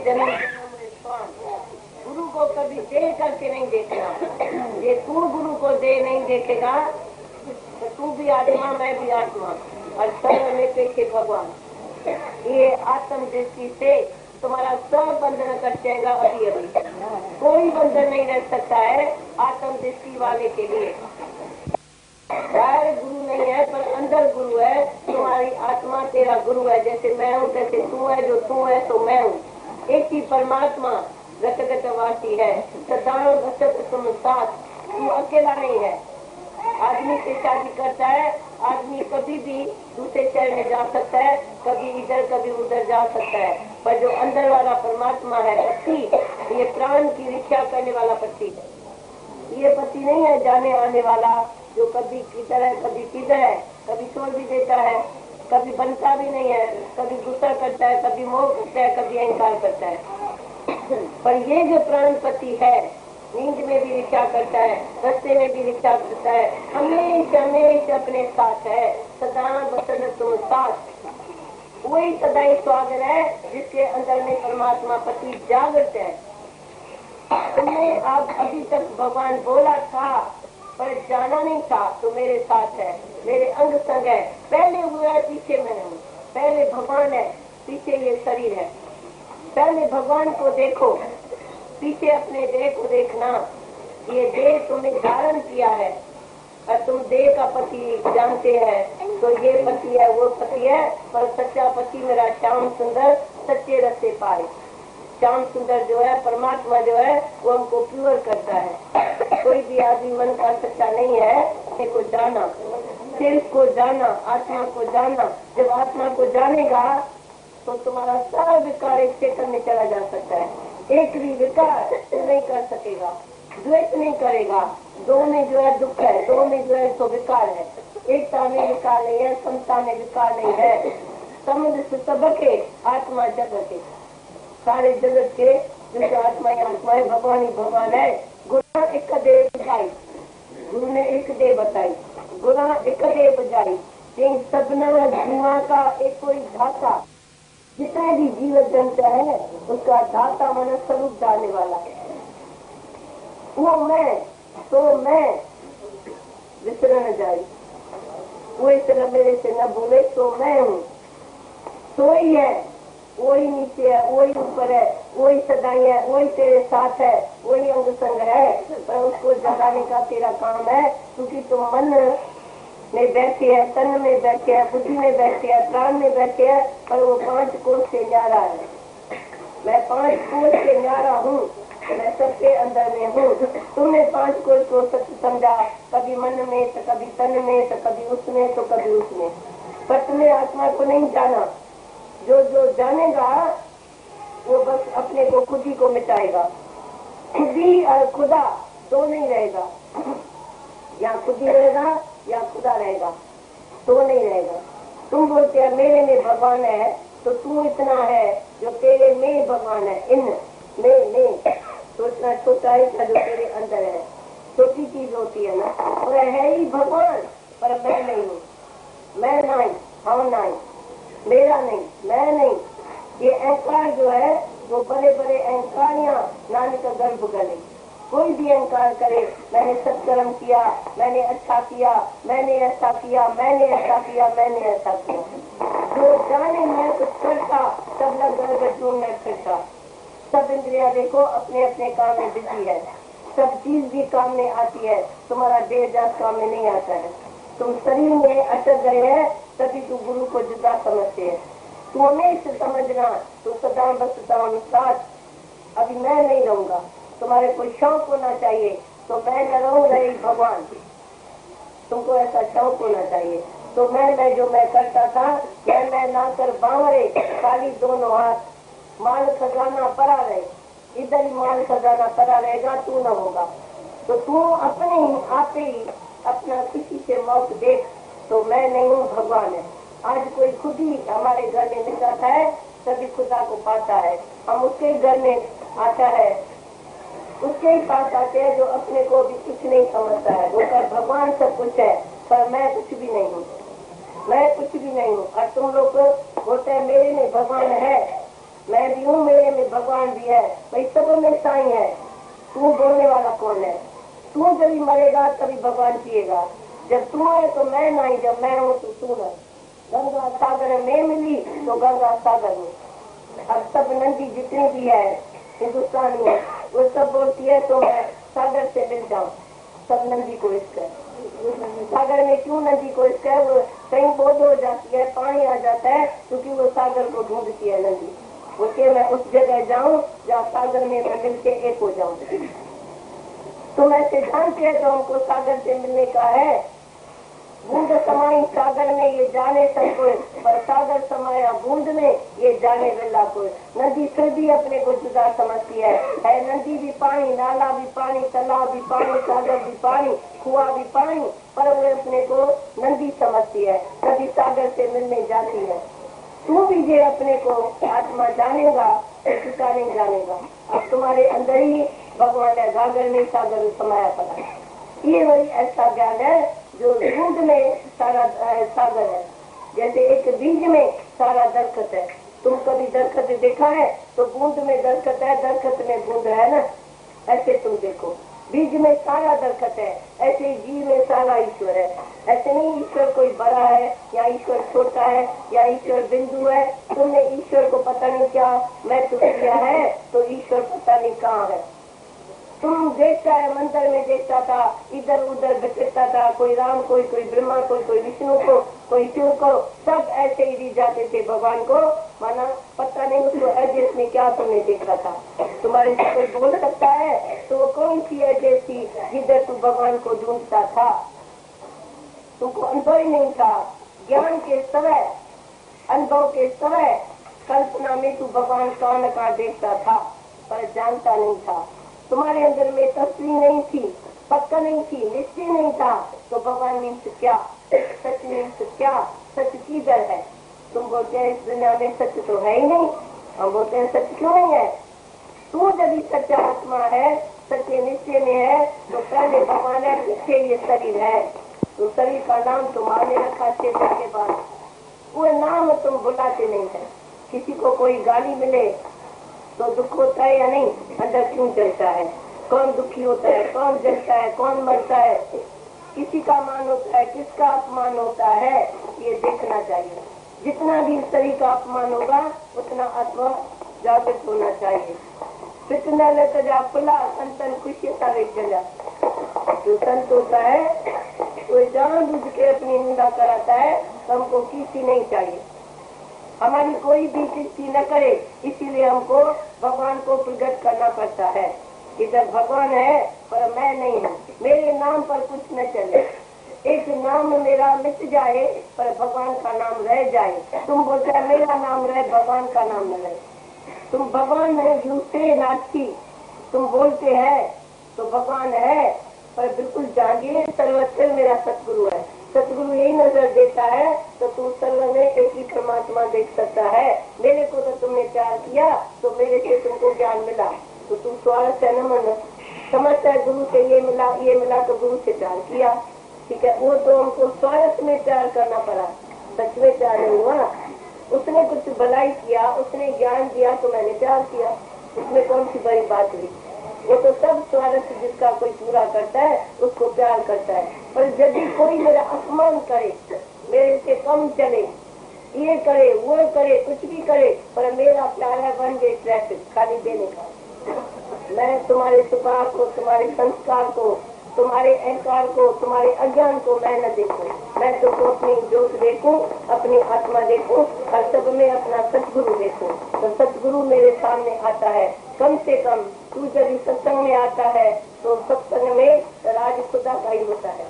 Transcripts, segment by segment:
जन्म जन्म में स्वान। गुरु को कभी दे करके नहीं देखना। ये तू गुरु को दे नहीं देखेगा तो तू भी आत्मा, मैं भी आत्मा, और सर्व में पेखे भगवान। ये आत्म दृष्टि से तुम्हारा सब बंधन कट जाएगा अभी अभी। कोई बंधन नहीं रह सकता है आत्म दृष्टि वाले के लिए। बाहर गुरु नहीं है पर अंदर गुरु है। तुम्हारी आत्मा तेरा गुरु है। जैसे मैं हूँ तैसे तू है, जो तू है तो मैं हूँ। एक ही परमात्मा गत गतवासी है। सदान गत तुम साथ, तू अकेला नहीं है। आदमी से शादी करता है, आदमी कभी भी दूसरे शहर में जा सकता है, कभी इधर कभी उधर जा सकता है, पर जो अंदर वाला परमात्मा है पति, ये प्राण की रक्षा करने वाला पति है। ये पति नहीं है जाने आने वाला जो कभी किधर है कभी किधर है, कभी छोड़ भी देता है, कभी बनता भी नहीं है, कभी गुस्सा करता है, कभी मोह करता है, कभी अहंकार करता है। पर ये जो प्राणपति है, नींद में भी रक्षा करता है, रस्ते में भी रक्षा करता है, हमेशा हमेशा अपने साथ है। सदा बसर तुम साथ। वही सदाई स्वागत है जिसके अंदर में परमात्मा पति जागृत है। तुमने आप अभी तक भगवान बोला था पर जाना नहीं था, तो मेरे साथ है, मेरे अंग संग है। पहले हुआ है, पीछे मैं हूँ। पहले भगवान है, पीछे ये शरीर है। पहले भगवान को देखो, पीछे अपने देह को देखना। ये देह तुमने धारण किया है और तुम देह का पति जानते हैं, तो ये पति है वो पति है, पर सच्चा पति मेरा श्याम सुंदर सच्चे रस्ते पाए। श्याम सुंदर जो है परमात्मा जो है वो हमको प्योर करता है। कोई भी आदमी मन का सच्चा नहीं है। को जाना, सिर्फ को जाना, आत्मा को जाना। जब आत्मा को जानेगा तो तुम्हारा सारा विकार एक सेकंड में चला जा सकता है। एक भी विकार नहीं कर सकेगा, द्वेष नहीं करेगा। दो में जो है दुख है, दो में जो है तो विकार है। एकता में विकार नहीं है, समता में विकार नहीं है। समुद्र से सबके आत्मा जगत के, सारे जगत के जिनके आत्मा ही आत्मा है, भगवान ही भगवान है। गुरु ने एक देह बताई, गुरु ने एक देह बताई, गुरु एक देह बजाई। सबना धुआं का एक कोई धाता, जितना भी जीव जंतु है उसका धाता मन स्वरूप डालने वाला है। वो मैं, तो मैं विसर न जाए, वो इस तरह मेरे से न भूले, तो मैं हूँ, तो ही है, वही नीचे है, वही ऊपर है, वही सदाई है, वही तेरे साथ है, वही अंग संग है। पर उसको जगाने का तेरा काम है, क्योंकि तुम मन में बैठे है, तन में बैठे है, बुद्धि में बैठे है, प्राण में बैठे है, पर वो 5 कोष से न्यारा है। मैं 5 कोष से न्यारा हूँ, मैं सबके अंदर में हूँ। तुमने 5 कोष को सत्य समझा, कभी मन में तो कभी तन में तो कभी उसमें तो कभी उसमें, पर तुमने आत्मा को नहीं जाना। जो जो जानेगा वो बस अपने को खुद ही को मिटाएगा। खुद ही और खुदा तो नहीं रहेगा, या खुद ही रहेगा या खुदा रहेगा, तो नहीं रहेगा। तुम बोलते हैं मेरे में भगवान है, तो तू इतना है जो तेरे में भगवान है। इन में सोचना छोटा है जो तेरे अंदर है, छोटी चीज होती है ना, और है ही भगवान, पर मैं नहीं हूँ। मैं नहीं, हम नहीं, मेरा नहीं, मैं नहीं। ये अहंकार जो है वो बड़े बड़े अहंकारियां नानी का गर्भ गले। कोई भी अहंकार करे, मैंने सत्कर्म किया, मैंने अच्छा किया, मैंने ऐसा किया, मैंने ऐसा किया, मैंने ऐसा किया। जो जाने मैं कुछ करता सब लग गर्भ ढूंढने फिरता। सब इंद्रिया देखो अपने अपने काम में बिजी है, सब चीज भी काम में आती है, तुम्हारा देह जात काम में नहीं आता है। तुम शरीर में अटक गए हैं, तभी तू गुरु को जुदा समझते है। तू हमेशा समझना, तू सदा बसता साथ, अभी मैं नहीं रहूंगा। तुम्हारे कोई शौक होना चाहिए तो मैं न रहूंगा, भगवान तुमको ऐसा शौक होना चाहिए। तो मैं जो मैं करता था, मैं ना कर बावरे खाली दोनों हाथ, माल खजाना पड़ा रहे, इधर ही माल खजाना पड़ा रहेगा, तू न होगा। तो तू अपने ही आपे ही अपना किसी से मौत देख, तो मैं नहीं हूँ, भगवान है। आज कोई खुद ही हमारे घर में मिल जाता है, तभी खुदा को पाता है। हम उसके घर में आता है, उसके ही पास आते हैं जो अपने को भी कुछ नहीं समझता है। वो कर भगवान सब कुछ है, पर मैं कुछ भी नहीं हूँ, मैं कुछ भी नहीं हूँ। और तुम लोग बोलते हैं मेरे में भगवान है, मैं भी हूँ, मेरे में भगवान भी है, भाई सब में साईं है। तू बोलने वाला कौन है? तू जब मरेगा तभी भगवान जिएगा। जब तू है तो मैं नहीं, जब मैं हूँ तो तू नहीं। गंगा सागर में मिली तो गंगा सागर में। अब सब नदी जितनी भी है हिंदुस्तानी है, वो सब बोलती है तो मैं सागर से मिल जाऊँ। सब नदी को इश्क है। सागर में क्यों नदी को इश्क है? वो कहीं बोध हो जाती है, पानी आ जाता है, क्योंकि वो सागर को ढूंढती है नदी। वो कि मैं उस जगह जाऊँ जहाँ सागर में मैं मिलके एक हो जाऊँ। तुम ऐसे जानते हैं तो हमको सागर से मिलने का है। बूंद समाई सागर में ये जाने सब कोई, पर सागर समाया बूंद में ये जाने वेला कोई। नदी फिर भी अपने को जुदा समझती है। नदी भी पानी, नाला भी पानी, तालाब भी पानी, सागर भी पानी, कुआं भी पानी, पर वो अपने को नदी समझती है। नदी सागर से मिलने जाती है। तू भी ये अपने को आत्मा जानेगा तो जुदा नहीं जानेगा। अब तुम्हारे अंदर ही भगवान है, गागर में सागर समाया पड़ा। ये वही ऐसा ज्ञान है जो बूंद में सारा सागर है। जैसे एक बीज में सारा दरखत है। तुम कभी दरखत देखा है? तो बूंद में दरखत है, दरखत में बूंद है ना। ऐसे तुम देखो, बीज में सारा दरखत है, ऐसे जीव में सारा ईश्वर है। ऐसे नहीं ईश्वर कोई बड़ा है या ईश्वर छोटा है या ईश्वर बिंदु है। तुमने ईश्वर को पता नहीं क्या मैं तो किया है, तो ईश्वर पता नहीं कहाँ है। तुम देखता है मंदिर में देखता था, इधर उधर भटकता था, कोई राम कोई ब्रह्मा कोई विष्णु को, कोई शिव को, सब ऐसे ही जाते थे भगवान को। माना पता नहीं उसको एड्रेस में क्या तुमने देखा था। तुम्हारे से कोई बोल सकता है तो वो कौन सी एड्रेस थी जिधर तू भगवान को ढूंढता था? तुमको अनुभव ही नहीं था। ज्ञान के समय, अनुभव के समय कल्पना में तू भगवान कहाँ न कहाँ देखता था, पर जानता नहीं था। तुम्हारे अंदर में तस्वीर नहीं थी, पक्का नहीं थी, निश्चय नहीं था, तो भगवान मीन्स क्या, सच मीन्स क्या, सच किधर है? तुम बोलते हैं इस दुनिया में सच तो है ही नहीं। हम बोलते हैं सच क्यों नहीं है? तू यदि सच्चा आत्मा है, सच्चे निश्चय में है, तो पहले भगवान है, पीछे ये शरीर है। तो शरीर का नाम तुम्हारे रखा चेतन के बाद, वो नाम तुम बुलाते नहीं है। किसी को कोई गाली मिले तो दुख होता है या नहीं? अंदर क्यों जलता है? कौन दुखी होता है, कौन जलता है, कौन मरता है? किसी का मान होता है, किसका अपमान होता है, ये देखना चाहिए। जितना भी शरीर का अपमान होगा उतना आत्मा जागृत होना चाहिए। कितना लेकर खुला संतन खुशियता जला। जो संत होता है वो जानबूझ के अपनी निंदा कराता है, तो हमको किसी नहीं चाहिए। हमारी कोई भी किसी न करे, इसीलिए हमको भगवान को प्रकट करना पड़ता है। इधर भगवान है पर मैं नहीं हूँ, मेरे नाम पर कुछ न चले। एक नाम मेरा मिट जाए पर भगवान का नाम रह जाए। तुम बोलते है मेरा नाम रहे, भगवान का नाम न रहे। तुम भगवान है झूठे नाटकी, तुम बोलते हैं तो भगवान है, पर बिल्कुल जानिए सर्वस्व मेरा सतगुरु है। सतगुरु यही नजर देता है तो तू सर्व में एक ही परमात्मा देख सकता है। मेरे को तो तुमने प्यार किया तो मेरे से तुमको ज्ञान मिला, तो तू स्वार्थ है न मन समझता है गुरु से ये मिला तो गुरु से प्यार किया। ठीक है, वो तो हमको स्वार्थ में प्यार करना पड़ा, सच में प्यार नहीं हुआ। उसने कुछ भलाई किया, उसने ज्ञान दिया तो मैंने प्यार किया, उसमें कौन सी बड़ी बात हुई? वो तो सब स्वार्थ जिसका कोई पूरा करता है उसको प्यार करता है। पर यदि कोई मेरा अपमान करे, मेरे से कम चले, ये करे वो करे, कुछ भी करे, पर मेरा प्यार है वन वे ट्रैफिक, खाली देने का। मैं तुम्हारे स्वभाव को, तुम्हारे संस्कार को, तुम्हारे अहंकार को, तुम्हारे अज्ञान को मैं न देखूं। मैं तुमको अपनी ज्योत देखूं, अपनी आत्मा देखूं, और सब में अपना सतगुरु देखूं। तो सतगुरु मेरे सामने आता है। कम से कम तू जब सत्संग में आता है तो सत्संग में राज खुदा का ही होता है।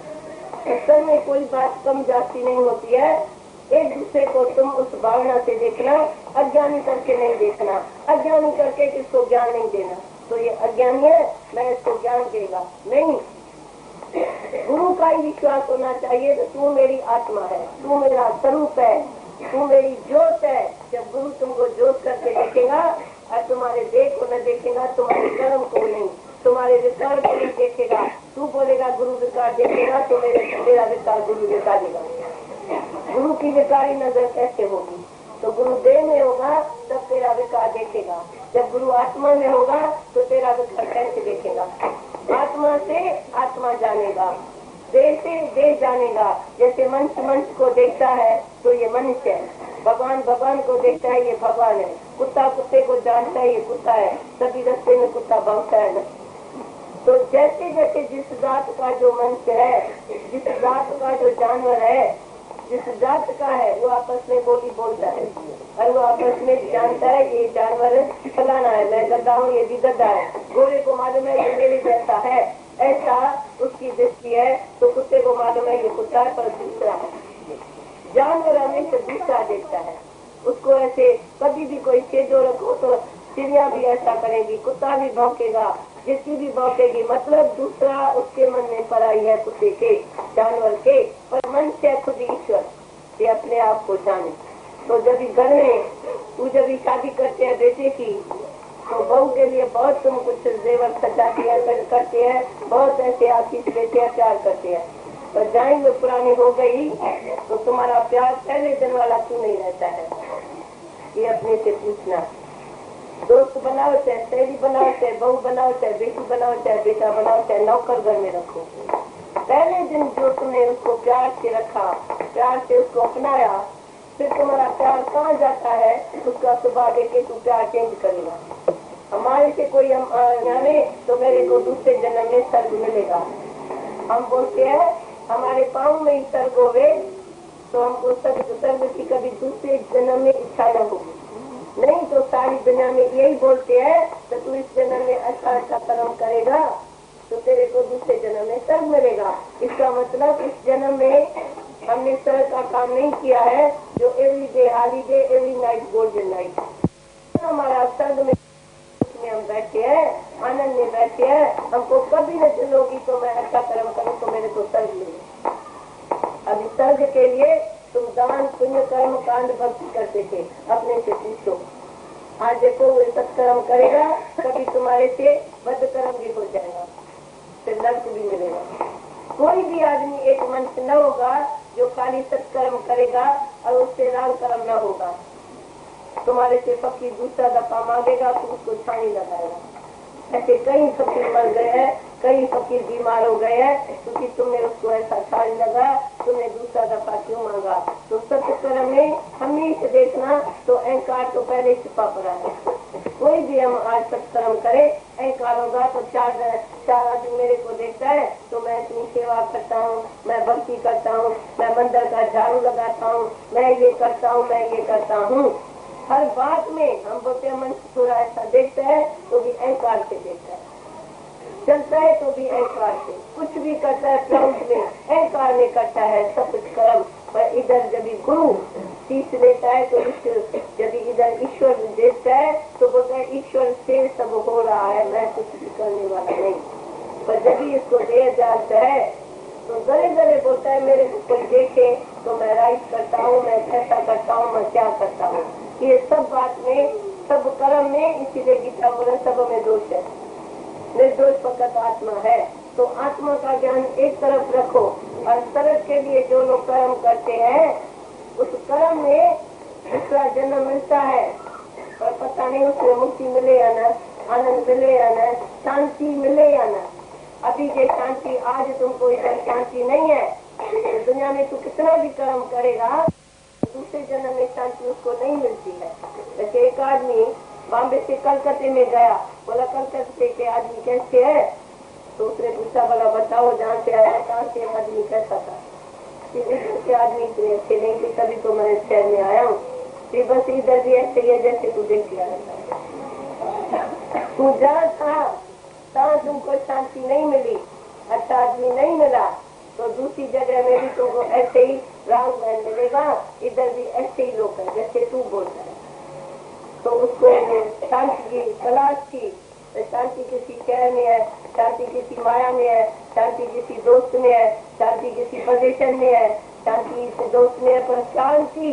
सत्संग में कोई बात कम जाती नहीं होती है। एक दूसरे को तुम उस भावना से देखना, अज्ञानी करके नहीं देखना। अज्ञानी करके किसको ज्ञान नहीं देना, तो ये अज्ञानी है, मैं इसको ज्ञान देगा नहीं। गुरु का ही विश्वास होना चाहिए। तो तू मेरी आत्मा है, तू मेरा स्वरूप है, तू मेरी ज्योत है। जब गुरु तुमको ज्योत करके देखेगा और तुम्हारे देह को न देखेगा, तुम्हारे कर्म को नहीं, तुम्हारे विकार को नहीं देखेगा, तू बोलेगा गुरु विकार देखेगा तो मेरा विकार गुरु दिखा देगा। गुरु की विकारी नजर कैसे होगी? तो गुरु देह में होगा तब तेरा विकार देखेगा, जब गुरु आत्मा में होगा तो तेरा विकार कैसे देखेगा। आत्मा से आत्मा जानेगा, देह से देह जानेगा। जैसे मनुष्य मनुष्य को देखता है तो ये मनुष्य है, भगवान भगवान को देखता है ये भगवान है, कुत्ता कुत्ते को जानता है ये कुत्ता है, सभी रास्ते में कुत्ता भौंकता है ना। तो जैसे जैसे जिस जात का जो मनुष्य है, जिस जात का जो जानवर है, जिस जात का है वो आपस में बोली बोलता है और वो आपस में जानता है ये जानवर फलाना है, मैं गद्दा हूँ ये भी गद्दा है, घोड़े को मालूम है ये मेरी जैसा है, ऐसा उसकी दृष्टि है। तो कुत्ते को मालूम है ये कुत्ता है पर दूसरा है। जानवर हमेशा दूसरा देखता है, उसको ऐसे कभी भी कोई छेदो रखो तो चिड़िया भी ऐसा करेगी, कुत्ता भी भौंकेगा, जिसकी भी भौंकेगी, मतलब दूसरा उसके मन में पराई है कुत्ते के जानवर के। पर मन से खुद ईश्वर ये अपने आप को जाने। तो जब भी घर में तू जब भी शादी करते हैं बेटे की तो बहू के लिए बहुत तुम कुछ जेवर सजाती है करते हैं, बहुत ऐसे आशीष देते हैं, प्यार करते हैं। पर जाएंगे पुरानी हो गई तो तुम्हारा प्यार पहले दिन वाला क्यों नहीं रहता है, ये अपने से पूछना। दोस्त बनाओ चाहे सहेली बनाओ चाहे बहू बनाओ चाहे बेटी बनाओ चाहे बेटा बनाओ चाहे नौकर घर में रखो, पहले दिन जो तुमने उसको प्यार से रखा, प्यार से उसको अपनाया, फिर तुम्हारा प्यार कहाँ जाता है उसका स्वभाव देखे तू प्यार चेंज करेगा। हमारे से कोई हम जाने तो मेरे को दूसरे जन्म में स्वर्ग मिलेगा। हम बोलते हैं हमारे पाँव में ही स्वर्ग होवे तो हमको स्वर्ग की कभी दूसरे जन्म में इच्छा न होगी, नहीं तो सारी दुनिया में यही बोलते हैं तो तू इस जन्म में अच्छा अच्छा कर्म करेगा तो तेरे को दूसरे जन्म में स्वर्ग मिलेगा। इसका मतलब इस जन्म में हमने स्वर्ग का काम नहीं किया है जो every day holiday every night golden night हमारा स्वर्ग में हम बैठे हैं, आनंद में बैठे हैं। हमको कभी न चलोगी तो मैं अच्छा कर्म करूँ तो मेरे को स्वर्ग मिले। अभी स्वर्ग के लिए तुम दान पुण्य कर्म कांड भक्ति करते थे, अपने से पूछो। आज देखो वो सत्कर्म करेगा कभी तुम्हारे से बद कर्म भी हो जाएगा, फिर नर्क भी मिलेगा। कोई भी आदमी एक मनुष्य न होगा जो खाली सत्कर्म करेगा और उससे राग कर्म न होगा। तुम्हारे से फकीर दूसरा दफा मांगेगा तो उसको छानी लगाएगा। ऐसे कई फकीर मर गए हैं, कई फकीर बीमार हो गए हैं क्योंकि तुमने उसको ऐसा छानी लगा, तुमने दूसरा दफा क्यों मांगा। तो सत्कर्म में हमेशा देखना तो अहंकार तो पहले छिपा पड़ा है। कोई भी हम आज सत्कर्म करे अहंकार होगा तो चार आदमी मेरे को देखता है तो मैं इतनी सेवा करता हूँ, मैं भक्ति करता हूँ, मैं मंदिर का झाड़ू लगाता हूँ, मैं ये करता हूँ, मैं ये करता हूँ। हर बात में हम बोलते हैं मनुष्य थोड़ा ऐसा देखता है तो भी अहंकार से देखता है, चलता है तो भी अहंकार से, कुछ भी करता है प्राउड में अहंकार में करता है सब कुछ कर्म। पर इधर जब गुरु सीख लेता है तो जब इधर ईश्वर देखता है तो बोलता है ईश्वर से सब हो रहा है, मैं कुछ भी करने वाला नहीं। पर जब इसको देह जानता है तो गले गले बोलता है मेरे को कोई देखे तो मैं राइट करता हूँ, मैं ऐसा करता हूँ, मैं क्या करता हूँ। ये सब बात में सब कर्म में इसीलिए गीता बोले सब में दोष है, निर्दोष फकत आत्मा है। तो आत्मा का ज्ञान एक तरफ रखो और सर्व के लिए जो लोग कर्म करते हैं उस कर्म में दूसरा जन्म मिलता है पर पता नहीं उसमें मुक्ति मिले या न, आनंद मिले या न, शांति मिले या न। अभी ये शांति आज तुमको इधर शांति नहीं है तो दुनिया में तू कितना भी कर्म करेगा दूसरे जन्म में शांति उसको नहीं मिलती है। जैसे एक आदमी बॉम्बे से कलकत्ते में गया, बोला कलकत्ते के आदमी कैसे है तो उसने पूछा बोला बताओ जहाँ से आया कहाँ से आदमी कैसा था। इधर के आदमी इतने अच्छे नहीं थे तभी तो मैं शहर में आया हूँ, बस इधर भी ऐसे ही है जैसे तू देख के आया। तू जहाँ था तहाँ तुमको शांति नहीं मिली, अच्छा आदमी नहीं मिला तो दूसरी जगह में भी तुमको ऐसे ही राग बहन मिलेगा, इधर भी ऐसे ही लोग हैं जैसे तू बोलता है। तो उसको शांति की तलाश की, शांति किसी शहर में है, शांति किसी माया में है, शांति किसी दोस्त में है, शांति किसी पोजीशन में है, शांति किसी दोस्त में है, पर शांति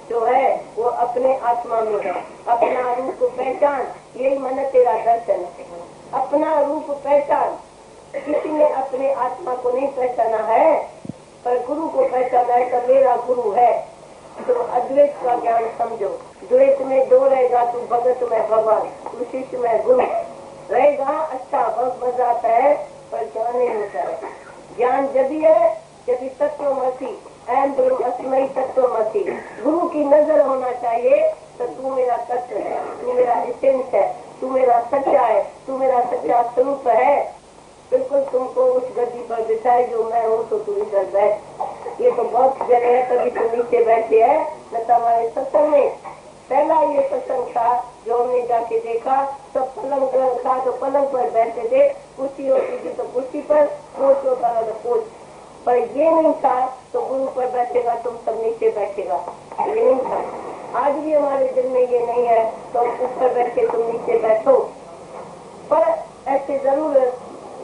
जो है वो अपने आत्मा में है। अपना रूप पहचान, यही मन तेरा दर्शन है। अपना रूप पहचान, किसी ने अपने आत्मा को नहीं पहचाना है पर गुरु को पहचाना है तो मेरा गुरु है। तुम अद्वैत का ज्ञान समझो। द्वैत में दो रहेगा, तू भगत में भगवान, तू शिष्य में गुरु रहेगा। अच्छा, बहुत मजा आता है, पर ज्ञान नहीं होता है। ज्ञान जब ही है जब तत्वमसि अहम ब्रह्म अस्मै तत्वमसि, गुरु की नजर होना चाहिए। तो तू मेरा तत्व है, तू मेरा एसेंस है, तू मेरा सच्चा है, तू मेरा सच्चा स्वरूप है। बिल्कुल तुमको उस गद्दी पर बिठाए जो मैं हूँ, तो तू इधर बैठ। ये तो बहुत जगह है, कभी तो नीचे बैठे है न। हमारे सत्संग में पहला ये सत्संग था जो हमने जाके देखा, सब पलंग था तो पलंग पर बैठे थे, कुर्सी होती थी तो कुर्सी पर, कोच होता था तो कोच पर। ये नहीं था तो गुरु पर बैठेगा, तुम सब नीचे बैठेगा, ये नहीं था। आज भी हमारे दिल में ये नहीं है तो ऊपर बैठे तुम नीचे बैठो। पर ऐसे जरूर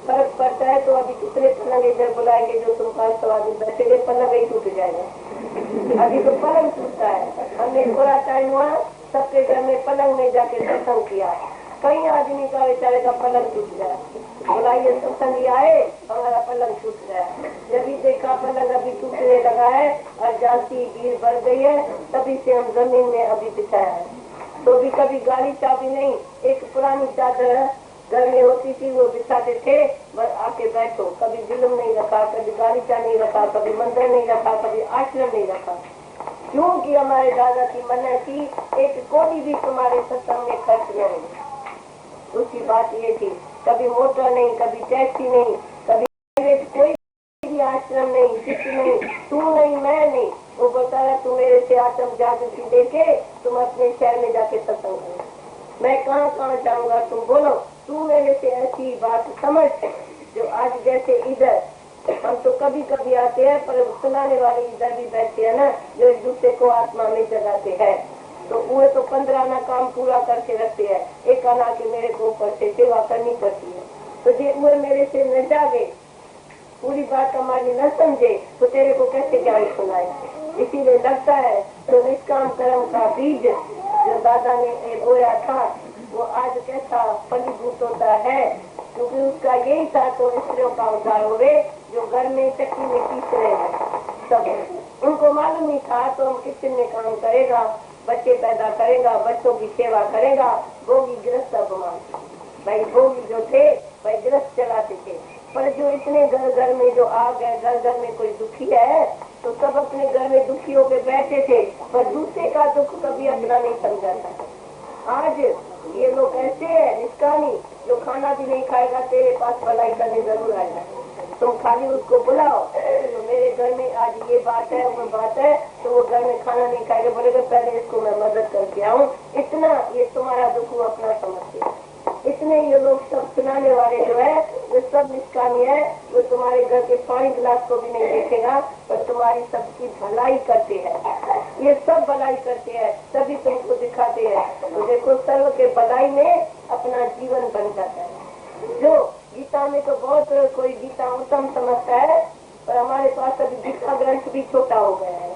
फर्क पड़ता है। तो अभी कितने पलंग इधर बुलाएंगे जो तुम 500 आदमी बैठेंगे, पलंग ही टूट जाएगा। अभी तो पलंग टूटता है। हमने थोड़ा टाइम हुआ सबके घर में पलंग में जाके सत्संग किया, कई आदमी का बेचारे का पलंग टूट गया। बुलाइए सत्संग आए, हमारा पलंग टूट गया। जब भी देखा पलंग अभी टूटने लगा है और जाती भीड़ बढ़ गई है, तभी से हम जमीन में अभी बिछाया है। तो भी कभी गाड़ी चाबी नहीं, एक पुरानी चादर घर में होती थी वो बिछाते थे, बस आके बैठो। कभी जुल्म नहीं रखा, कभी गालीचा नहीं रखा, कभी मंदिर नहीं रखा, कभी आश्रम नहीं रखा। क्योंकि हमारे दादा की मन्नत थी, एक कोई भी तुम्हारे सत्संग में खर्च नहीं। उसकी बात ये थी, कभी मोटर नहीं, कभी टैक्सी नहीं, कभी कोई भी आश्रम नहीं, शिष्य नहीं, तू नहीं, मैं नहीं। वो बता रहा तू मेरे से आत्म जागृति लेके तुम अपने शहर में जाके सत्संग करो। मैं कहाँ कहाँ जाऊंगा, तुम बोलो। तू मेरे से ऐसी बात समझ जो आज जैसे इधर हम तो कभी कभी आते हैं, पर सुनाने वाले इधर भी बैठते हैं ना, जो एक दूसरे को आत्मा में जगाते हैं। तो वो तो 15 आना काम पूरा करके रखते हैं, एक आना के मेरे को ऊपर से सेवा करनी पड़ती है। तो जो वो मेरे से न जागे, पूरी बात हमारी न समझे, तो तेरे को कैसे ज्ञान सुनाए। इसीलिए लगता है तो निष्काम कर्म का बीज जो दादा ने बोया था वो आज कैसा फलीभूत होता है, क्योंकि उसका यही था तो स्त्रियों का उद्धार हो गए जो घर में चक्की में पीस रहे हैं। सब उनको मालूम ही था तो हम किचन में काम करेगा, बच्चे पैदा करेगा, बच्चों की सेवा करेगा। भोगी गृहस्थ अपमान, भाई भोगी जो थे भाई गृहस्थ चलाते थे। पर जो इतने घर घर में जो आ गए, घर घर में कोई दुखी है तो सब अपने घर में दुखी होकर बैठे थे, पर दूसरे का दुख कभी अपना नहीं समझा था। आज ये लोग ऐसे है निष्कामी, जो खाना भी नहीं खाएगा तेरे पास भलाई करने जरूर आएगा। तुम खाली उसको बुलाओ तो मेरे घर में आज ये बात है वो बात है, तो वो घर में खाना नहीं खाएगा, बोलेगा पहले इसको मैं मदद करके आऊँ। इतना ये तुम्हारा दुख वो अपना समझते हैं। इतने ये लोग सब सुनाने वाले जो है वो सब निष्कामी है। वो तुम्हारे घर के पानी गिलास को भी नहीं देखेगा, पर तुम्हारी सबकी भलाई करते हैं। ये सब भलाई करते हैं, तभी तुमको दिखाते हैं। तो देखो सर्व के भलाई में अपना जीवन बन जाता है। जो गीता में तो बहुत कोई गीता उत्तम समझता है, पर हमारे पास अभी गीता ग्रंथ भी छोटा हो गया है।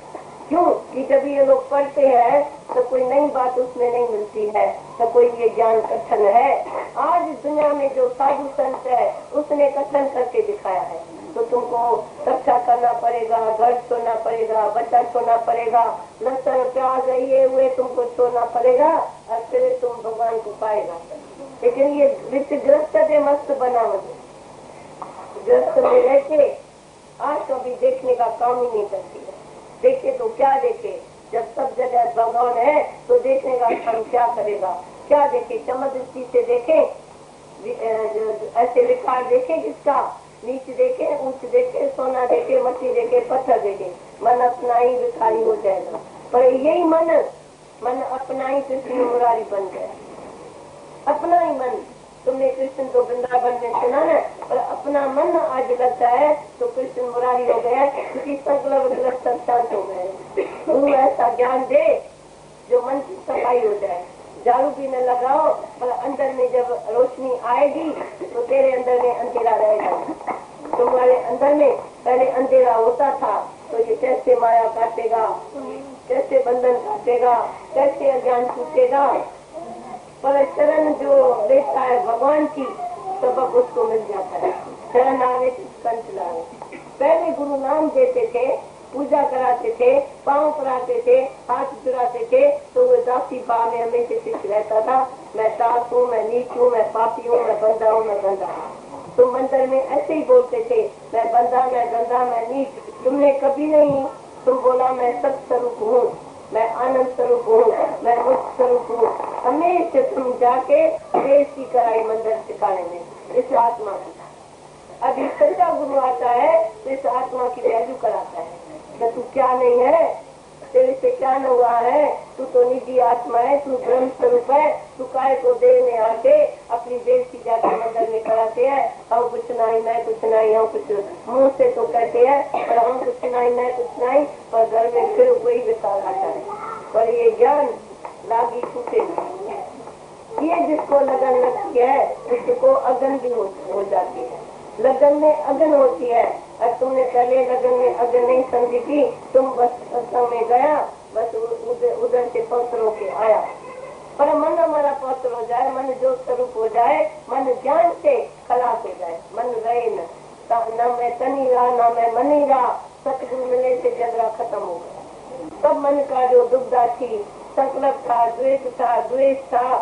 क्यों कि जब ये लोग पढ़ते हैं तो कोई नई बात उसमें नहीं मिलती है, तो कोई ये ज्ञान कथन है। आज दुनिया में जो साधु संत है उसने कथन करके दिखाया है। तो तुमको रक्षा करना पड़ेगा, घर छोड़ना पड़ेगा, बच्चा छोड़ना पड़ेगा, लहसुन प्याज ये हुए तुमको छोड़ना पड़ेगा, और फिर तुम भगवान को पाएगा। लेकिन ये गृहस्थ मस्त बना गृहस्थ में रहते आज कभी देखने का काम ही नहीं करती है। देखे तो क्या देखे, जब सब जगह भगवान है तो देखने का काम क्या करेगा। क्या देखे, चमक दृष्टि से देखे, ऐसे लिखा देखे, किसका नीच देखे, ऊंच देखे, सोना देखे, मट्टी देखे, पत्थर देखे, मन अपना ही भिखारी हो जाएगा। पर यही मन अपना ही कृष्ण मुरारी बन गया। अपना ही मन, तुमने कृष्ण तो वृंदावन में सुना ना, पर अपना मन आज लगता है तो कृष्ण मुरारी हो गया, क्योंकि संकल्प शांत हो गए। गुरु ऐसा ज्ञान दे जो मन की सफाई हो जाए। झाड़ू भी न लगाओ, पर अंदर में जब रोशनी आएगी तो तेरे अंदर में अंधेरा रहेगा। तुम्हारे अंदर में पहले अंधेरा होता था, तो ये कैसे माया काटेगा, कैसे बंधन काटेगा, कैसे अज्ञान छूटेगा। पर शरण जो लेता है भगवान की, सबक उसको मिल जाता है। शरण आवे कंठ लावे। पहले गुरु नाम देते थे पूजा कराते थे, पाँव पराते थे, हाथ चुराते थे, तो वो दासी भाव में हमेशा शिष्य रहता था, मैं दास हूँ, मैं नीच हूँ, मैं पापी हूँ, मैं बंधा हूँ, मैं गंदा हूँ। तुम मंदिर में ऐसे ही बोलते थे, मैं बंधा, मैं गंदा, मैं नीच। तुमने कभी नहीं तुम बोला मैं सत स्वरूप हूँ, मैं आनंद स्वरूप हूँ, मैं मुक्त स्वरूप हूँ। हमेशा तुम जाके बेइज्जती कराई मंदिर सिखाने में इस आत्मा की। अभी सच्चा गुरु आता है तो इस आत्मा की वैल्यू कराता है कि तू क्या नहीं है, तेरे से क्या न हुआ है, तू तो निजी आत्मा है, तू ब्रह्म स्वरूप है, तू काय को देर में आके अपनी देर की जाकर मंदिर में कराते हैं, हम कुछ नहीं, मैं कुछ नहीं, हम कुछ मुंह से तो कहते हैं पर हम कुछ नहीं, मैं कुछ नहीं, पर घर में फिर वही विचार आता है। पर ये ज्ञान लागी छूटे, ये जिसको लगन लगती है उसको अगन भी हो जाती है। लगन में अगन होती है, और तुमने पहले लगन में अगन नहीं समझी थी, तुम बस सत्संग में गया, बस उधर से पवित्र होके आया। पर मन हमारा पवित्र हो जाए, मन जो स्वरूप हो जाए, मन ज्ञान से खलास हो जाए, मन रहे न मैं तनी रहा, न मैं मनी रहा, सतगुरु मिले से झगड़ा खत्म हो गया। सब मन का जो दुविधा थी, संकल्प था, द्वेष था,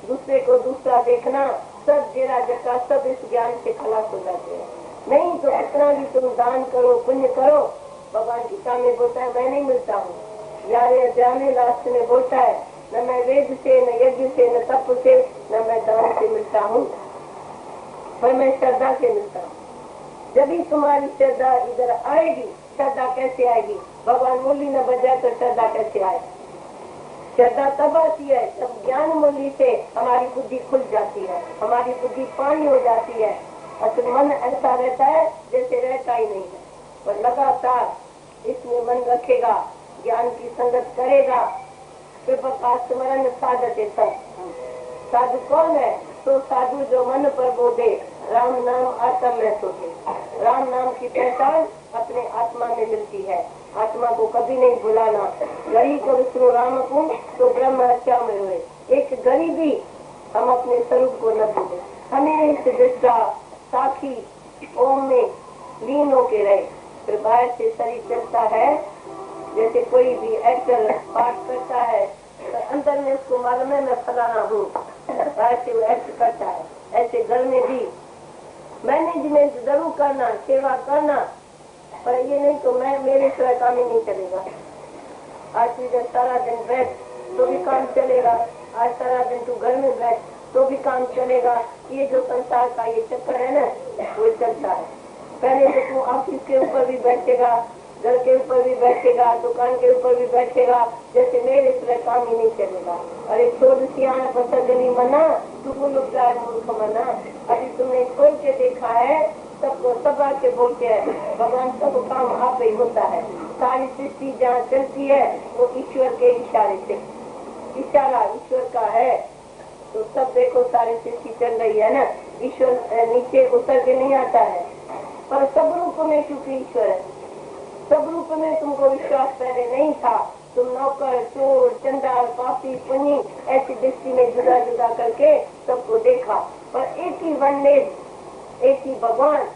दूसरे को दूसरा देखना, सब जेरा जका सब इस ज्ञान से खलास हो जाते हैं। नहीं तो कितना भी तुम दान करो, पुण्य करो, भगवान गीता में बोलता है मैं नहीं मिलता हूँ, यारे जाने लास्ट में बोलता है न मैं वेद से, न यज्ञ से, न तप से, न मैं दान से मिलता हूँ, पर मैं श्रद्धा से मिलता हूँ। जब भी तुम्हारी श्रद्धा इधर आएगी, श्रद्धा कैसे आएगी? भगवान मूली न बजाए तो श्रद्धा कैसे आएगी? श्रद्धा तब आती है जब ज्ञान मूल्य से हमारी बुद्धि खुल जाती है, हमारी बुद्धि पानी हो जाती है, और फिर मन ऐसा रहता है जैसे रहता ही नहीं है। पर लगातार इसमें मन रखेगा, ज्ञान की संगत करेगा, फिर प्रकाश स्मरण साधते सब। साधु कौन है? तो साधु जो मन पर बोधे, राम नाम आत्म में सोचे। राम नाम की पहचान अपने आत्मा में मिलती है, आत्मा को कभी नहीं भुलाना। गरीब को विष्णु राम को तो ब्रह्म हत्या में हुए, एक गरीबी हम अपने स्वरूप को न भूले, हमें इस दृष्टा साखी ओम में लीन होके रहे। फिर बाहर से शरीर चलता है, जैसे कोई भी एक्टर पाठ करता है तो अंदर में उसको मालूम है मैं फलाना हूँ, बाहर से वो एक्ट करता है। ऐसे घर में भी मैनेजमेंट जरूर करना, सेवा करना, पर ये नहीं तो मैं मेरे सिवा काम ही नहीं चलेगा। आज तुझे सारा दिन बैठ तो भी काम चलेगा, आज सारा दिन तू घर में बैठ तो भी काम चलेगा। ये जो संसार का ये चक्कर है ना, वो चलता है। पहले तो तू ऑफिस के ऊपर भी बैठेगा, घर के ऊपर भी बैठेगा, दुकान के ऊपर भी बैठेगा, जैसे मेरे सिवा काम ही नहीं चलेगा। अरे छोड़ सियाना पसंदनी मना, तू बोलो प्यार मूर्ख मना। अभी तुमने खोल के देखा है, सबको सब आके बोलते हैं भगवान सब काम आप ही होता है। सारी सृष्टि जहाँ चलती है वो ईश्वर के इशारे से, इशारा ईश्वर का है। तो सब देखो सारी सृष्टि चल रही है ना, ईश्वर नीचे उतर के नहीं आता है, पर सब रूप में क्योंकि ईश्वर है। सब रूप में तुमको विश्वास पहले नहीं था, तुम नौकर, चोर, चंडाल, पापी, पुण्य ऐसी दृष्टि में जुदा जुदा करके सबको देखा, पर एक ही वनडेज, एक ही भगवान,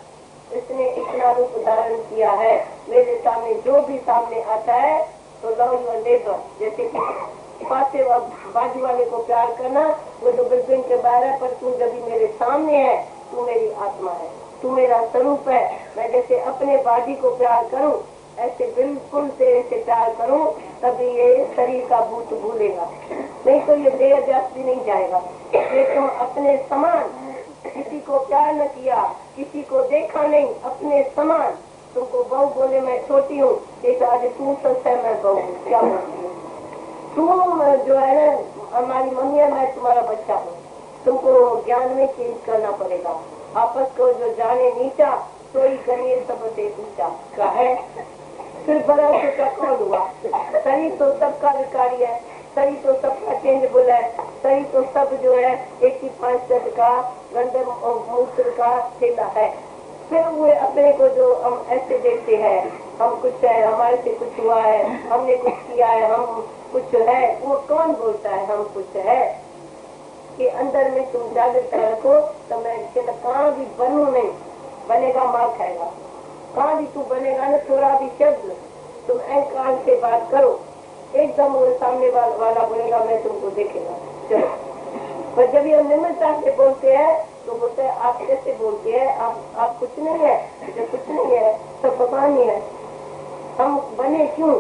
इसने इतना रूप धारण किया है। मेरे सामने जो भी सामने आता है तो लव योर नेबर, जैसे कि पासे बाजू वाले को प्यार करना, वो तो बिल्कुल के बाहर है, पर तू जब भी मेरे सामने है, तू मेरी आत्मा है, तू मेरा स्वरूप है। मैं जैसे अपने बाडी को प्यार करूं, ऐसे बिल्कुल तेरे से प्यार करूं, तभी ये शरीर का भूत भूलेगा, नहीं तो ये देह जाती नहीं जाएगा। ये तुम अपने समान किसी को प्यार न किया, किसी को देखा नहीं, अपने समान तुमको बहू बोले मैं छोटी हूँ, जैसे आज तू सच है मैं बहू हूँ, क्या बोलती हूँ? तुम जो है ना हमारी मम्मी है, मैं तुम्हारा बच्चा हूँ। तुमको ज्ञान में चेंज करना पड़ेगा। आपस को जो जाने नीचा तो ही गणीय सबसे ऊंचा का है। फिर बड़ा छोटा कौन हुआ? शरीर तो सबका विकारी है, शरीर तो सबका चेंजेबल है, शरीर तो सब जो है एक ही 5 तक का गंदम और मूत्र का थैला है। फिर वो अपने को जो हम ऐसे देखते हैं, हम कुछ है, हमारे से कुछ हुआ है, हमने कुछ किया है, हम कुछ है, वो कौन बोलता है हम कुछ है? कि अंदर में तुम जागृत रखो तो मैं कहाँ भी बनू नहीं, बनेगा मार खाएगा। कहाँ भी तू बनेगा ना, थोड़ा भी शब्द तुम अहंकार से बात करो, एकदम वो सामने वाला बोलेगा मैं तुमको देखेगा, चलो। पर जब ये निम्रता से बोलते हैं तो बोलते हैं आप कैसे बोलते हैं, आप कुछ नहीं है, जब कुछ नहीं है तो भगवान ही है। हम बने क्यों?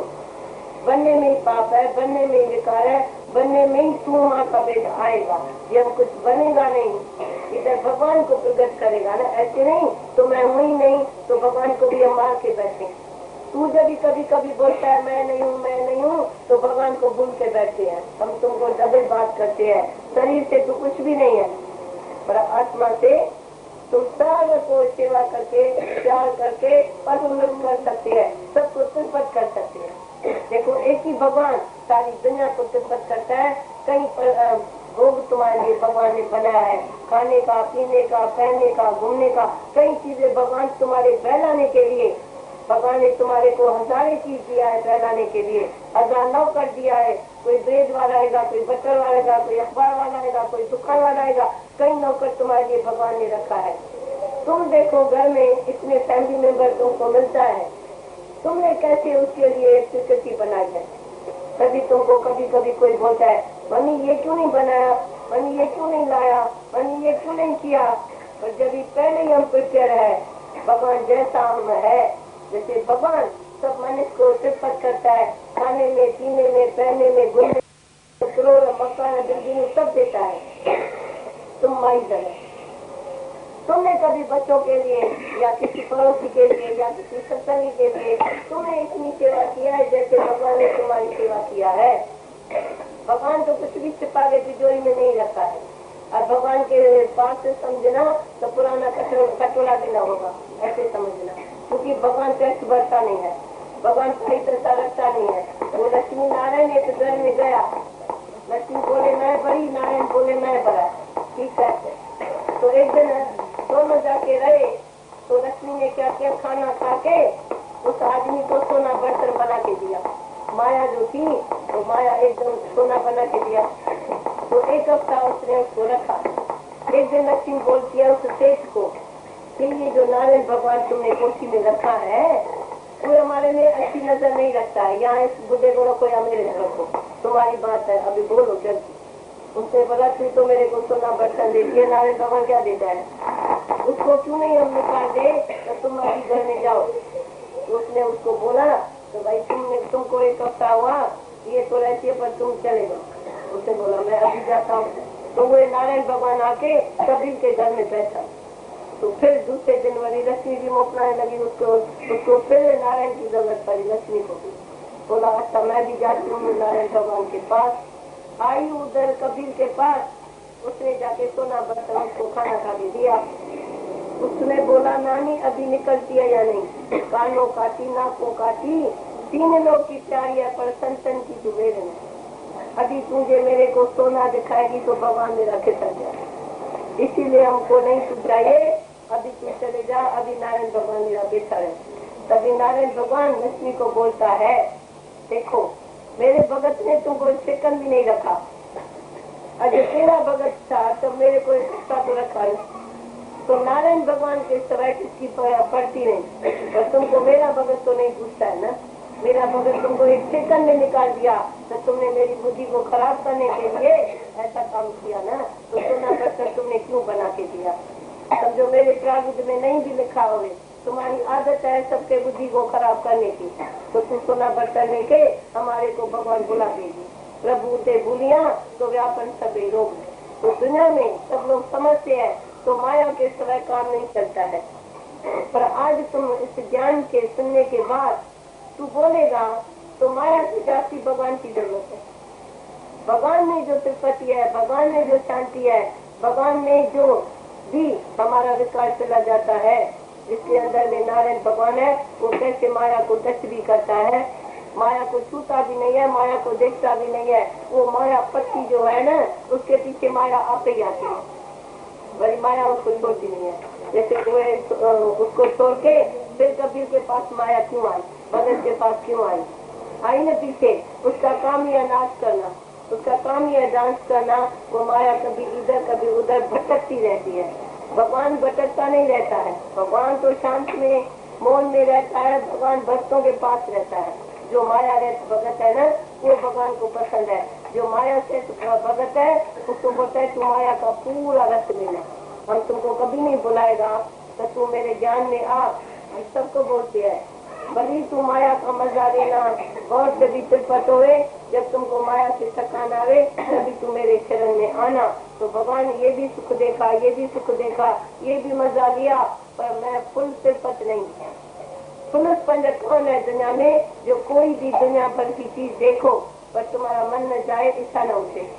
बनने में ही पाप है, बनने में ही विकार है, बनने में ही तू वहाँ का बेटा आएगा। ये हम कुछ बनेगा नहीं, इधर भगवान को प्रकट करेगा ना, ऐसे नहीं तो मैं हूँ ही नहीं, तो भगवान को भी हम मार के बैठे। तू जब कभी कभी बोलता है मैं नहीं हूँ, मैं नहीं हूँ, तो भगवान को भूल के बैठे हैं। हम तुमको डबल बात करते हैं, शरीर से तो कुछ भी नहीं है, पर आत्मा से तुम सारे को सेवा करके प्यार करके पद कर सकते हैं, सबको तिरपत कर सकते हैं। देखो एक ही भगवान सारी दुनिया को तिरपत करता है। कहीं पर भोग तुम्हारे लिए भगवान ने बनाया है, खाने का, पीने का, पहनने का, घूमने का, कई चीजें भगवान तुम्हारे बहलाने के लिए। भगवान ने तुम्हारे को हजारों चीज दिया है बहलाने के लिए, 1000 नौकर दिया है। कोई ब्रेड वाला आएगा, कोई बटर वाला आएगा, कोई अखबार वाला आएगा, कोई दुकान वाला आएगा, कई नौकर तुम्हारे लिए भगवान ने रखा है। तुम देखो घर में इतने फैमिली मेंबर तुमको मिलता है, तुमने कैसे उसके लिए स्वीकृति बनाई है। कभी तुमको कभी कभी कोई बोलता है मम्मी ये क्यों नहीं बनाया, मम्मी ये क्यों नहीं लाया, मम्मी ये क्यों नहीं किया। पर जब पहले ही हम प्रिपेयर है, भगवान जैसा हम है, जैसे भगवान सब मनुष्य को तिरपत करता है, खाने में, पीने में, पहनने में, घूमने, करोड़ मकान बिल्डिंग सब देता है। तुम माई है, तुमने कभी बच्चों के लिए या किसी पड़ोसी के लिए या किसी सत्संगी के लिए तुमने इतनी सेवा किया है जैसे भगवान ने तुम्हारी सेवा किया है। भगवान तो कुछ भी छिपा के तिजोरी में नहीं रखा है, और भगवान के पास से समझना तो पुराना कटोरा देना होगा, ऐसे समझना। क्योंकि भगवान टैक्स भरता नहीं है, भगवान सही पैसा रखता नहीं है। वो लक्ष्मी नारायण एक घर में गया, लक्ष्मी बोले मैं भरी, नारायण बोले मैं भरा, ठीक है। तो एक दिन दोनों जाके रहे, तो लक्ष्मी ने क्या किया, खाना खा के उस आदमी को सोना बर्तन बना के दिया। माया जो थी तो माया एकदम सोना बना के दिया। तो एक हफ्ता उसने उसको रखा। एक दिन लक्ष्मी बोलती है उस सेठ को कि ये जो नारायण भगवान तुमने कोठी में रखा है वो हमारे लिए अच्छी नजर नहीं रखता है, यहाँ इस बुढ़े को रखो या मेरे को रखो, तुम्हारी बात है, अभी बोलो जल्दी। उसने बोला तू तो मेरे को सोना बर्तन देती है, नारायण भगवान क्या देता है, उसको क्यों नहीं हम निकाल दे, तो तुम अभी घर में जाओ। तो उसने उसको बोला तो भाई तुमको एक हफ्ता हुआ, ये तो रहती है पर तुम चले जाओ। उसने बोला मैं अभी जाता हूँ। तो वो नारायण भगवान आके कबीर के घर में बैठा। तो फिर दूसरे दिन वाली लक्ष्मी भी मोकलाने लगी उसको फिर नारायण की जरूरत पड़ी लक्ष्मी को भी। बोला अच्छा मैं भी जाती हूँ नारायण भगवान के पास। आई उधर कबीर के पास, उसने जाके सोना बर्तन उसको खाना खा के दिया। उसने बोला नानी अभी निकलती है या नहीं, कानों काटी, नाकों काटी, 3 लोग की प्यारी है पर संतन की तू मेरे में, अभी तुझे मेरे को सोना दिखाएगी तो भगवान मेरा खिसक जाए, इसीलिए हमको नहीं तू चाहिए, अभी तू चले जा, अभी नारायण भगवान मेरा बेटा है। तभी नारायण भगवान लक्ष्मी को बोलता है देखो मेरे भगत ने तुमको सेकंड भी नहीं रखा, अगर तेरा भगत था तो मेरे को एक हफ्ता तो रखा है। तो नारायण भगवान के सिवाय किसकी पड़ती नहीं, पर तुमको मेरा भगत तो नहीं पूछता है ना, मेरा भगत तुमको एक सेकंड में निकाल दिया तो तुमने मेरी बुद्धि को खराब करने के लिए ऐसा काम किया ना, तो सोना बर्तन तुमने क्यों बना के दिया। समझो मेरे प्रारूप में नहीं भी लिखा हुए, तुम्हारी आदत है सबके बुद्धि को खराब करने की, तो तुम सोना बर्तन लेके हमारे को भगवान बुला देगी। प्रभु से भूलिया तो व्यापन सभी रोग। तो दुनिया में सब लोग समझते हैं तो माया के सिवाय काम नहीं चलता है। पर आज तुम इस ज्ञान के सुनने के बाद तू बोलेगा तो माया से जाती भगवान की जरूरत है। भगवान में जो तृप्ति है, भगवान में जो शांति है, भगवान में जो भी हमारा विकार चला जाता है, जिसके अंदर में नारायण भगवान है, वो कैसे माया को टच भी करता है, माया को छूता भी नहीं है, माया को देखता भी नहीं है। वो माया पत्ती जो है ना, उसके पीछे माया आप ही आती है, बड़ी माया उसको छोड़ती नहीं है। जैसे उसको छोड़ के फिर कबीर के पास माया क्यों आई, भगत के पास क्यों आई न पीछे, उसका काम ही है नाश करना, उसका काम ही है डांस करना। वो माया कभी इधर कभी उधर भटकती रहती है, भगवान भटकता नहीं रहता है। भगवान तो शांत में मौन में रहता है, भगवान भक्तों के पास रहता है। जो माया रहित भगत है ना वो भगवान को पसंद है। जो माया से भगत है उसको बोलता है तू माया का पूरा रस लेना, हम तुमको कभी नहीं बुलाएगा तो तू मेरे ज्ञान में आ, हम सबको बोलते हैं। भली तू माया का मजा लेना, और जब तिरपत होए, जब तुमको माया से थकान आवे तभी तू मेरे शरण में आना। तो भगवान ये भी सुख देखा, ये भी सुख देखा, ये भी मजा लिया, पर मैं फुल तिरपत नहीं। फुल स्पंज कौन है दुनिया में, जो कोई भी दुनिया भर की चीज देखो पर तुम्हारा मन न जाए, इच्छा न उठे।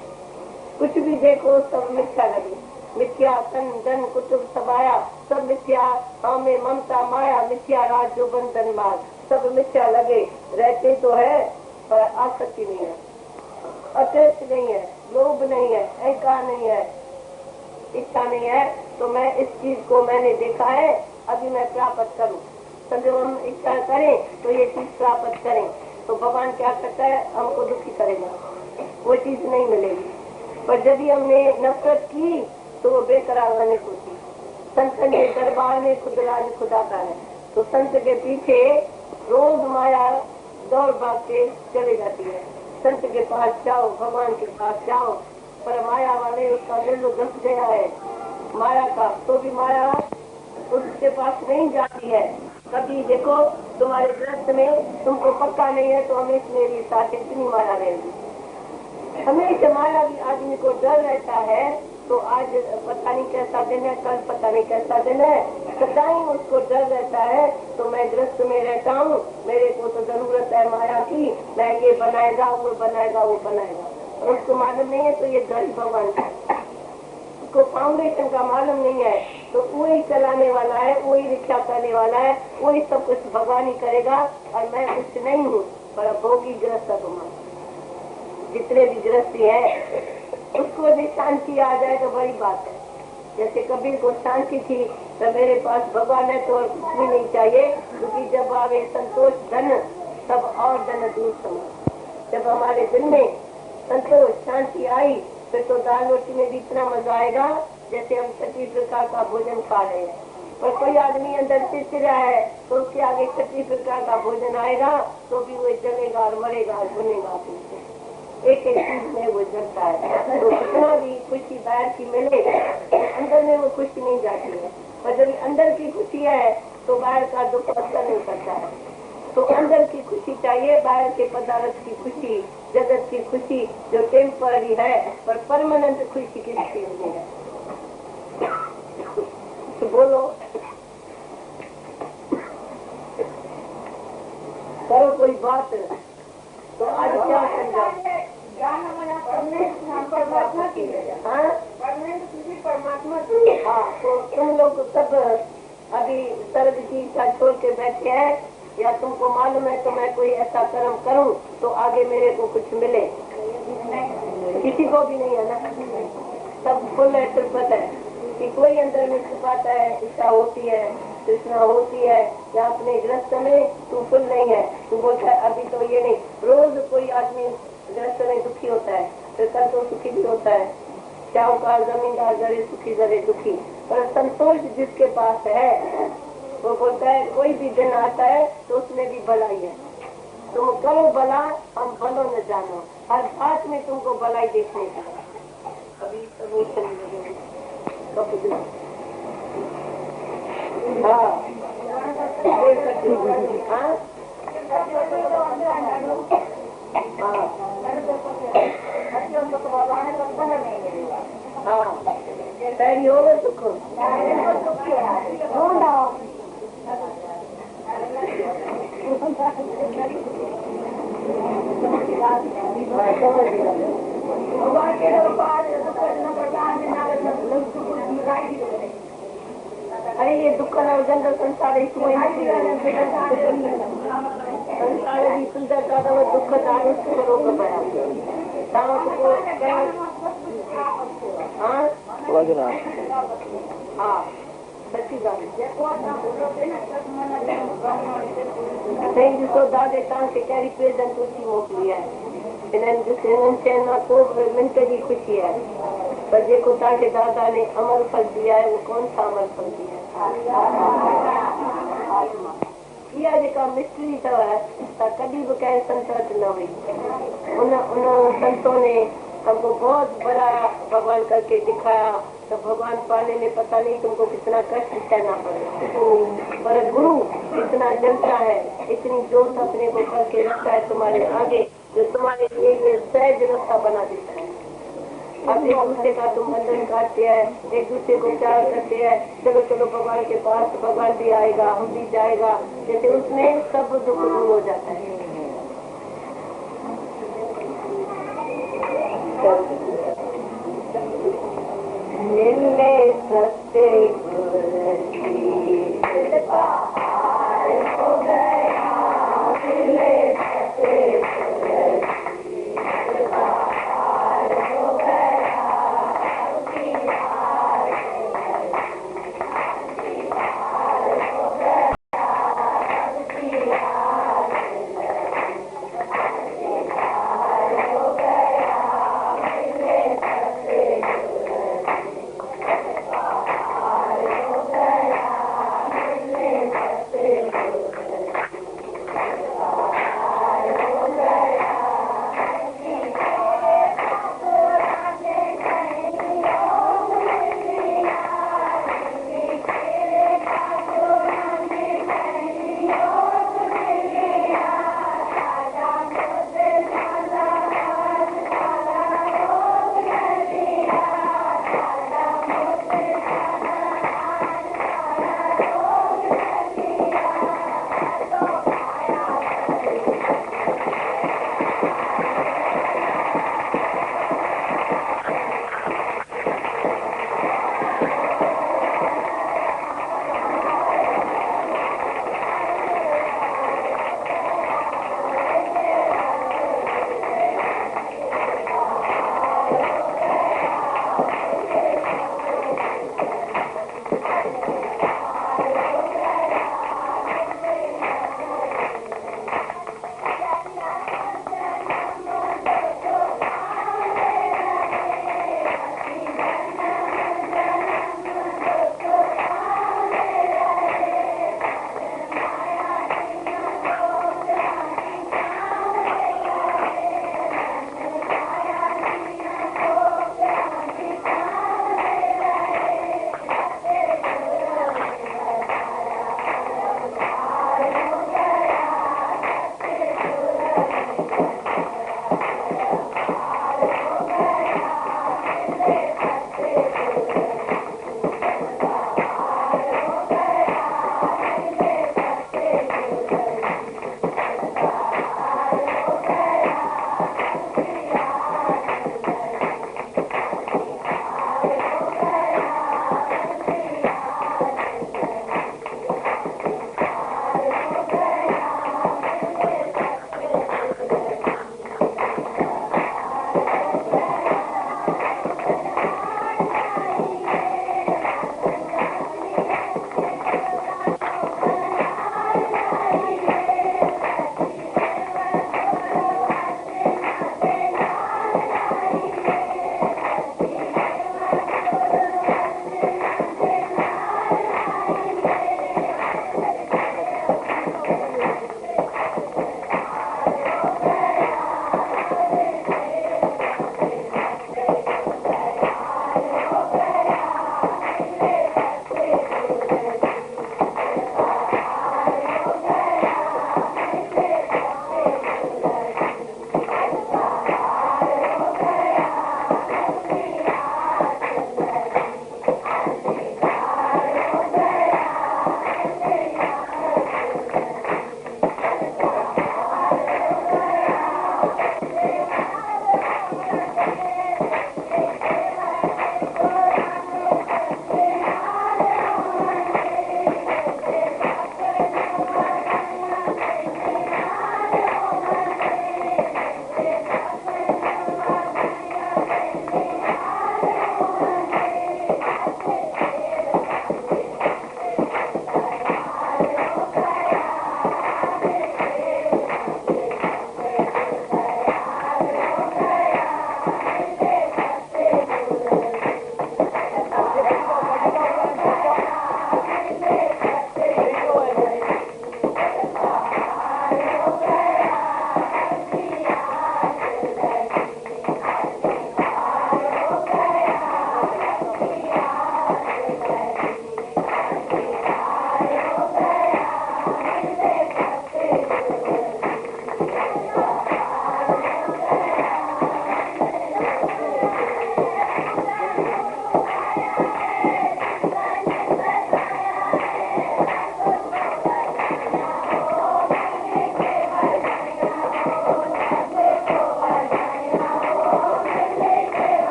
कुछ भी देखो सब मिथ्या लगे, मिथ्या तन धन कुटुंब सबाया सब मिथ्या, हमें ममता माया मिथ्या राज जो बंधन मार सब मिथ्या लगे। रहते तो है पर आसक्ति नहीं है, अतिरिक्त नहीं है, लोभ नहीं है, अहंकार नहीं है, इच्छा नहीं है। तो मैं इस चीज को मैंने देखा है, अभी मैं प्राप्त करूं। जब हम इच्छा करें तो ये चीज प्राप्त करें, तो भगवान क्या करता है, हमको दुखी करेगा, वो चीज नहीं मिलेगी। पर जब भी हमने नफरत की तो वो बेकरार रहने को थी। संत के दरबार में खुद राज खुदा का है, तो संत के पीछे रोज माया दौड़ भाग के चले जाती है। संत के पास जाओ, भगवान के पास जाओ, पर माया वाले उसका दिल घस गया है माया का, तो भी माया उसके पास नहीं जाती है। कभी देखो तुम्हारे ग्रस्त में तुमको पक्का नहीं है तो हमेशा मेरी साथ इतनी माया रहेगी। हमेशा माया भी आदमी को डर रहता है, तो आज पता नहीं कैसा दिन है, कल पता नहीं कैसा दिन है, सदाई उसको डर रहता है। तो मैं ग्रस्त में रहता हूँ, मेरे को तो जरूरत है माया की, मैं ये बनाएगा वो बनाएगा वो बनाएगा, और उसको मालूम नहीं है। तो ये डर भगवान को फाउंडेशन का मालूम नहीं है, तो वही चलाने वाला है, वही रिक्शा करने वाला है, वही सब कुछ भगवान ही करेगा, और मैं कुछ नहीं हूँ। पर भोगी गृहस्थ तुम्हारा जितने भी गृहस्थी है उसको यदि शांति आ जाए तो बड़ी बात है। जैसे कबीर को शांति थी, तो मेरे पास भगवान है तो और कुछ भी नहीं चाहिए, क्योंकि जब आवे संतोष धन तब और धन दूर समा। जब हमारे दिल में संतोष शांति आई फिर तो दाल रोटी में भी इतना मजा आएगा जैसे हम 36 प्रकार का भोजन खा रहे हैं। पर कोई आदमी अंदर चिड़चिड़ा है तो उसके आगे 36 प्रकार का भोजन आएगा तो भी वो जलेगा और मरेगा और बुनेगा। एक एक चीज में वो जलता है, तो कितना भी खुशी बाहर की मिले अंदर में वो खुशी नहीं जाती है। पर जब अंदर की खुशी है तो बाहर का दुख असर नहीं करता है। तो अंदर की खुशी चाहिए, बाहर के पदार्थ की खुशी, जगत की खुशी जो टेम्पररी है, पर परमानेंट खुशी किस चीज में है। तो बोलो, करो कोई बात। तो आज क्या समझा? परमात्मा की है, परमात्मा की। हाँ, तो तुम लोग सब अभी सर्व की इच्छा छोड़ के बैठे हैं, या तुमको मालूम है तो मैं कोई ऐसा कर्म करूं तो आगे मेरे को कुछ मिले? किसी को भी नहीं है ना, सब फुल है, तिरपत है कि कोई अंदर में छुपाता है, इच्छा होती है, तृष्णा होती है, या अपने ग्रस्त में तू फुल नहीं है, तू बोलता है अभी तो ये नहीं। रोज कोई आदमी ग्रस्त में दुखी होता है, फिर कल तो सुखी भी होता है, शाहूकार जमींदार जरे सुखी जरे दुखी। पर संतोष जिसके पास है वो बोलता है कोई भी दिन आता है तो उसमें भी भलाई है, तुम करो भला, हम भलो न जानो, हर बात में तुमको भलाई देखने का। अभी तो तैयारी हो गए सुख अरे ये दुख जनरल संसार संसार भी सुंदर दुख हाँ सच्ची बात जिसको दादे तव्हांखे कहिड़ी प्रेज़ेंट ऊची मोकिली आहे, हिननि को मिंट जी खुशी है, पर जेको तव्हांखे दादा ने अमल फल दिया है वो कौन सा अमल फल दिया है? इहा जेका मिस्ट्री अथव त कॾहिं बि कंहिं संत वटि न हुई। उन संतों ने हमको बहुत बड़ा भगवान करके दिखाया। तो भगवान पाने में पता नहीं तुमको कितना कष्ट सहना पड़े, पर गुरु इतना जलता है, इतनी जोत अपने को करके रखता है तुम्हारे आगे, जो तुम्हारे लिए ये सहज रास्ता बना देता है। अब एक दूसरे का तुम बंधन काटते हैं, एक दूसरे को प्यार करते हैं, चलो चलो भगवान के पास, भगवान भी आएगा, हम भी जाएगा, जैसे उसमें सब दुख दूर हो जाता है। मिलने सत्य हो गया, मिलने सत्य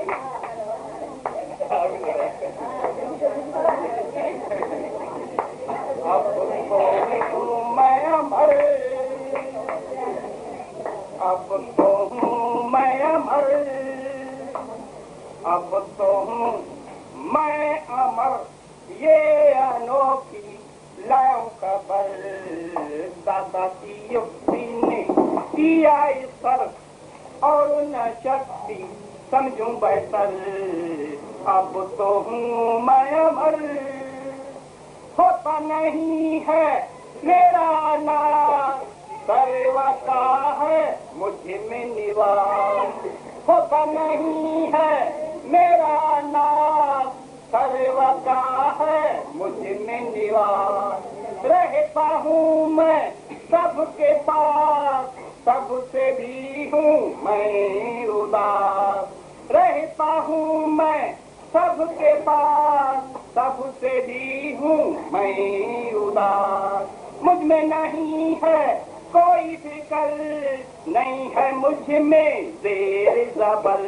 अब तो मैं अमर, अब तो हूँ मैं अमर, अब तो हूँ मैं अमर, ये अनोखी लाओ खबर। दादा की युक्ति ने किया इस पर और न शक्ति समझूं बेहतर। अब तो हूँ मैं अमर, होता नहीं है मेरा नाम, सर्व का है मुझ में निवास। होता नहीं है मेरा नाम, सर्व का है मुझ में निवास। रहता हूँ मैं सबके पास, सबसे भी हूँ मैं उदास। रहता हूँ मैं सबके पास, सबसे भी हूँ मैं उदास। मुझ में नहीं है कोई फिक्र, नहीं है मुझ में देर ज़बर।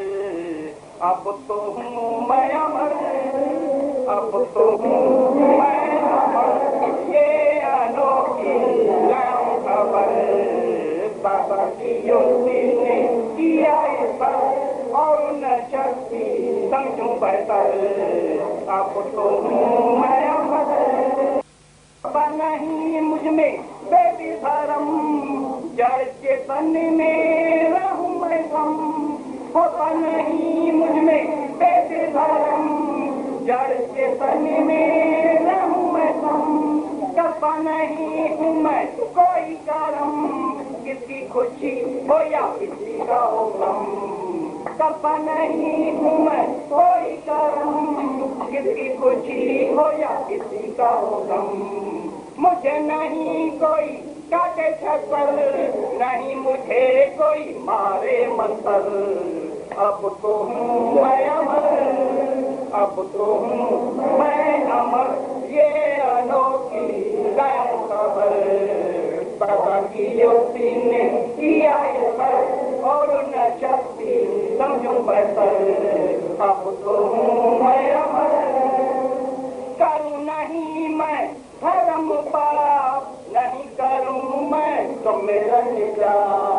अब तो हूँ मैं अमर, अब तो हूँ मैं अमर, ये अनोखी लाओ खबर। बाबा की युक्ति ने किया इस पर और न शक्ति समझूं बेहतर। अब तो हूँ मैं अमर, नहीं मुझ में बेबी धर्म, जड़ चेतन में रहूं मैं गम। होता नहीं मुझ में बेबी धर्म, जड़ चेतन में रहूं मैं गम। करता नहीं हूँ मैं कोई कर्म, किसी खुशी हो या किसी का हो गम। करता नहीं हूँ मैं कोई कर्म, किसी खुशी हो या किसी का हो गम। मुझे नहीं कोई काटे छप्पर, नहीं मुझे कोई मारे मंतर। अब तो हूँ मैं अमर, अब तो हूँ मैं अमर, ये अनोखी लाओ खबर। बाबा की युक्ति ने किया इस पर और न शक्ति समझूं बेहतर। अब तो हूँ मैं अमर, करूँ नहीं मैं धर्म पाप, नहीं करूँ मैं तो मेरा निजात।